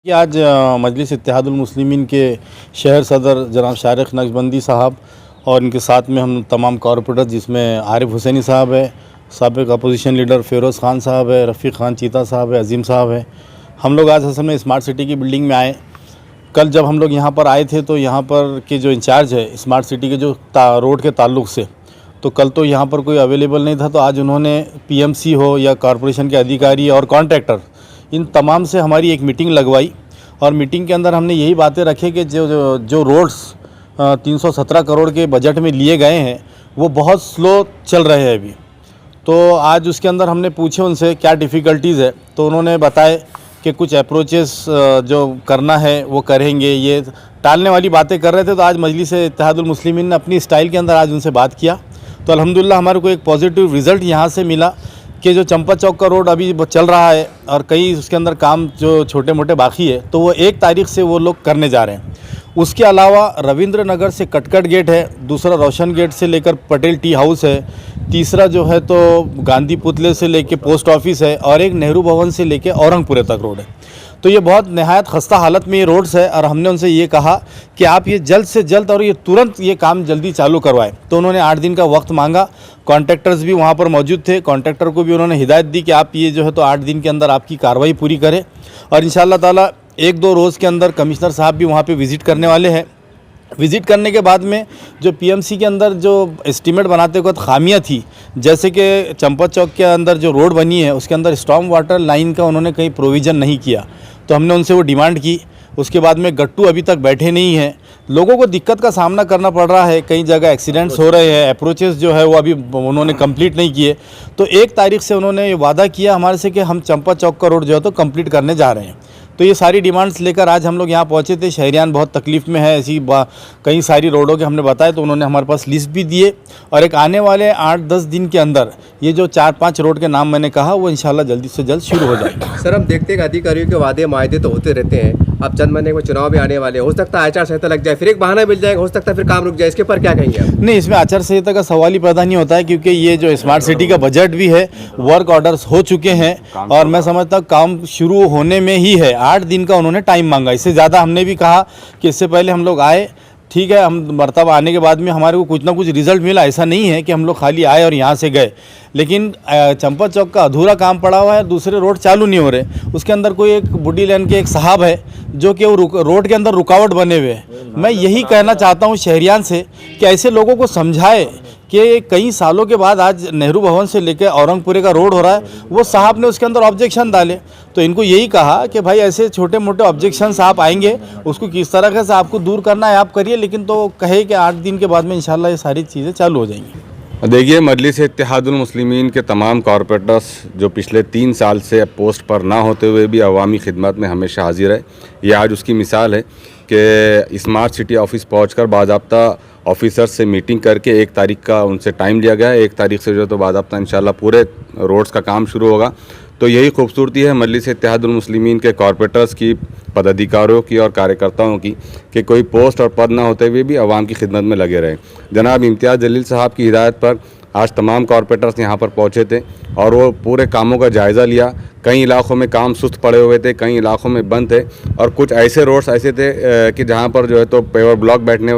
कि आज मजलिस इत्तेहादुल मुस्लिमीन के शहर सदर जनाब शारिक नक्शबंदी साहब और इनके साथ में हम तमाम कॉरपोरेटर जिसमें आरिफ हुसैनी साहब है, साबिक़ अपोजिशन लीडर फ़िरोज़ ख़ान साहब है, रफ़ीक ख़ान चीता साहब है, अज़ीम साहब है। हम लोग आज असल में स्मार्ट सिटी की बिल्डिंग में आए। कल जब हम लोग यहाँ पर आए थे तो यहाँ पर के जो इंचार्ज है स्मार्ट सिटी के जो रोड के ताल्लुक़ से, तो कल तो यहाँ पर कोई अवेलेबल नहीं था, तो आज उन्होंने पीएमसी हो या कॉरपोरेशन के अधिकारी और कॉन्ट्रैक्टर इन तमाम से हमारी एक मीटिंग लगवाई और मीटिंग के अंदर हमने यही बातें रखी कि जो रोड्स 317 करोड़ के बजट में लिए गए हैं वो बहुत स्लो चल रहे हैं अभी। तो आज उसके अंदर हमने पूछे उनसे क्या डिफ़िकल्टीज़ है, तो उन्होंने बताए कि कुछ अप्रोचेस जो करना है वो करेंगे, ये टालने वाली बातें कर रहे थे। तो आज मजलिस इत्तेहादुल मुस्लिमीन ने अपनी स्टाइल के अंदर आज उनसे बात किया, तो अल्हम्दुलिल्लाह हमारे को एक पॉजिटिव रिज़ल्ट यहाँ से मिला कि जो चंपा चौक का रोड अभी चल रहा है और कई उसके अंदर काम जो छोटे मोटे बाकी है, तो वो 1 तारीख से वो लोग करने जा रहे हैं। उसके अलावा रविंद्र नगर से कटकट गेट है, दूसरा रोशन गेट से लेकर पटेल टी हाउस है, तीसरा जो है तो गांधी पुतले से लेके पोस्ट ऑफिस है और एक नेहरू भवन से लेके औरंगपुरे तक रोड है। तो ये बहुत नहायत खस्ता हालत में ये रोड्स है और हमने उनसे ये कहा कि आप ये जल्द से जल्द और ये तुरंत ये काम जल्दी चालू करवाएं। तो उन्होंने 8 दिन का वक्त मांगा। कॉन्ट्रैक्टर्स भी वहाँ पर मौजूद थे, कॉन्ट्रैक्टर को भी उन्होंने हिदायत दी कि आप ये जो है तो 8 दिन के अंदर आपकी कार्रवाई पूरी करें और इंशाअल्लाह ताला 1-2 रोज़ के अंदर कमिश्नर साहब भी वहाँ पर विज़िट करने वाले हैं। विज़िट करने के बाद में जो पीएमसी के अंदर जो एस्टीमेट बनाते वक्त खामियां थी, जैसे कि चंपा चौक के अंदर जो रोड बनी है उसके अंदर स्टॉर्म वाटर लाइन का उन्होंने कहीं प्रोविज़न नहीं किया, तो हमने उनसे वो डिमांड की। उसके बाद में गट्टू अभी तक बैठे नहीं हैं, लोगों को दिक्कत का सामना करना पड़ रहा है, कई जगह एक्सीडेंट्स हो रहे हैं, अप्रोचेस जो है वो अभी उन्होंने कंप्लीट नहीं किए। तो 1 तारीख से उन्होंने ये वादा किया हमारे से कि हम चंपा चौक का रोड जो है तो कंप्लीट करने जा रहे हैं। तो ये सारी डिमांड्स लेकर आज हम लोग यहाँ पहुँचे थे। शहरियान बहुत तकलीफ़ में है, ऐसी कई सारी रोडों के हमने बताया, तो उन्होंने हमारे पास लिस्ट भी दिए और एक आने वाले 8-10 दिन के अंदर ये जो 4-5 रोड के नाम मैंने कहा वो इंशाल्लाह जल्दी से जल्द शुरू हो जाएगा। सर, हम देखते हैं कि अधिकारियों के वादे मायदे तो होते रहते हैं। अब चंद महीने में चुनाव भी आने वाले, हो सकता है आचार संहिता लग जाए, फिर एक बहाना मिल जाएगा, हो सकता है फिर काम रुक जाए। इसके पर क्या कहेंगे आप? नहीं, इसमें आचार संहिता का सवाल ही पैदा नहीं होता है, क्योंकि ये जो स्मार्ट सिटी का बजट भी है, वर्क ऑर्डर्स हो चुके हैं और मैं समझता हूँ काम शुरू होने में ही है। 8 दिन का उन्होंने टाइम मांगा, इससे ज़्यादा हमने भी कहा कि इससे पहले हम लोग आए, ठीक है, हम मरतबा आने के बाद में हमारे को कुछ ना कुछ रिज़ल्ट मिला। ऐसा नहीं है कि हम लोग खाली आए और यहाँ से गए, लेकिन चंपा चौक का अधूरा काम पड़ा हुआ है, दूसरे रोड चालू नहीं हो रहे। उसके अंदर कोई एक बुड्डी लाइन के एक साहब है जो कि वो रोड के अंदर रुकावट बने हुए हैं। मैं यही कहना चाहता हूँ शहरियान से कि ऐसे लोगों को समझाए कि कई सालों के बाद आज नेहरू भवन से लेकर औरंगपुरे का रोड हो रहा है, वो साहब ने उसके अंदर ऑब्जेक्शन डाले। तो इनको यही कहा कि भाई ऐसे छोटे मोटे ऑब्जेक्शंस आप आएंगे, उसको किस तरह से आपको दूर करना है आप करिए, लेकिन तो कहे कि 8 दिन के बाद में इंशाल्लाह ये सारी चीज़ें चालू हो जाएंगी। देखिए, मजलिस इत्तेहादुल मुस्लिमीन के तमाम कॉरपोरेटर्स जो पिछले 3 साल से पोस्ट पर ना होते हुए भी अवामी खिदमत में हमेशा हाजिर है, ये आज उसकी मिसाल है कि स्मार्ट सिटी ऑफिस पहुंचकर बाज़ाब्ता ऑफिसर्स से मीटिंग करके 1 तारीख का उनसे टाइम लिया गया है। 1 तारीख से जो तो बाज़ाब्ता इंशाल्लाह पूरे रोड्स का काम शुरू होगा। तो यही खूबसूरती है मजलिस इत्तेहादुल मुस्लिमीन के कॉरपोरेटर्स की, पदाधिकारियों की और कार्यकर्ताओं की कि कोई पोस्ट और पद ना होते हुए भी आवाम की खिदमत में लगे रहे। जनाब इम्तियाज़ जलील साहब की हिदायत पर आज तमाम कॉरपोरेटर्स यहाँ पर पहुँचे थे और वो पूरे कामों का जायज़ा लिया। कई इलाकों में काम सुस्त पड़े हुए थे, कई इलाकों में बंद थे और कुछ ऐसे रोड्स ऐसे थे कि जहाँ पर जो है तो पेवर ब्लॉक बैठने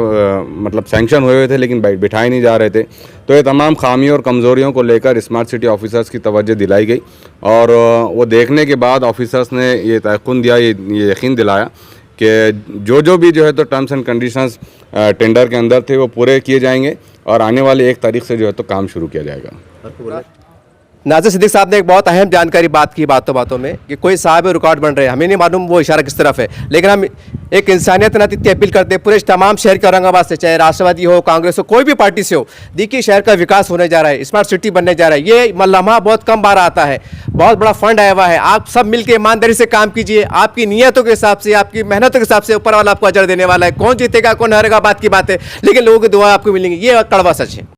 मतलब सैंक्शन हुए थे लेकिन बिठाए नहीं जा रहे थे। तो ये तमाम खामियों और कमज़ोरियों को लेकर स्मार्ट सिटी ऑफिसर्स की तवज्जो दिलाई गई और वो देखने के बाद ऑफिसर्स ने ये तयक़ुन दिया, ये यकीन दिलाया कि जो भी जो है तो टर्म्स एंड कंडीशंस टेंडर के अंदर थे वो पूरे किए जाएंगे और आने वाले 1 तारीख से जो है तो काम शुरू किया जाएगा। नाज़िर सिद्दीक साहब ने एक बहुत अहम जानकारी बात की बातों में कि कोई साहब रुकावट बन रहे हैं, हमें नहीं मालूम वो इशारा किस तरफ है, लेकिन हम एक इंसानियत नाते इतनी अपील करते हैं पूरे तमाम शहर के औरंगाबाद से, चाहे राष्ट्रवादी हो, कांग्रेस हो, कोई भी पार्टी से हो, देखिए शहर का विकास होने जा रहा है, स्मार्ट सिटी बनने जा रहा है। ये लम्हा बहुत कम बार आता है, बहुत बड़ा फंड आया हुआ है, आप सब मिलकर ईमानदारी से काम कीजिए। आपकी नीयतों के हिसाब से, आपकी मेहनतों के हिसाब से ऊपर वाला आपको अजर देने वाला है। कौन जीतेगा कौन हारेगा बात की बात है, लेकिन लोगों की दुआ आपको मिलेंगी, ये कड़वा सच है।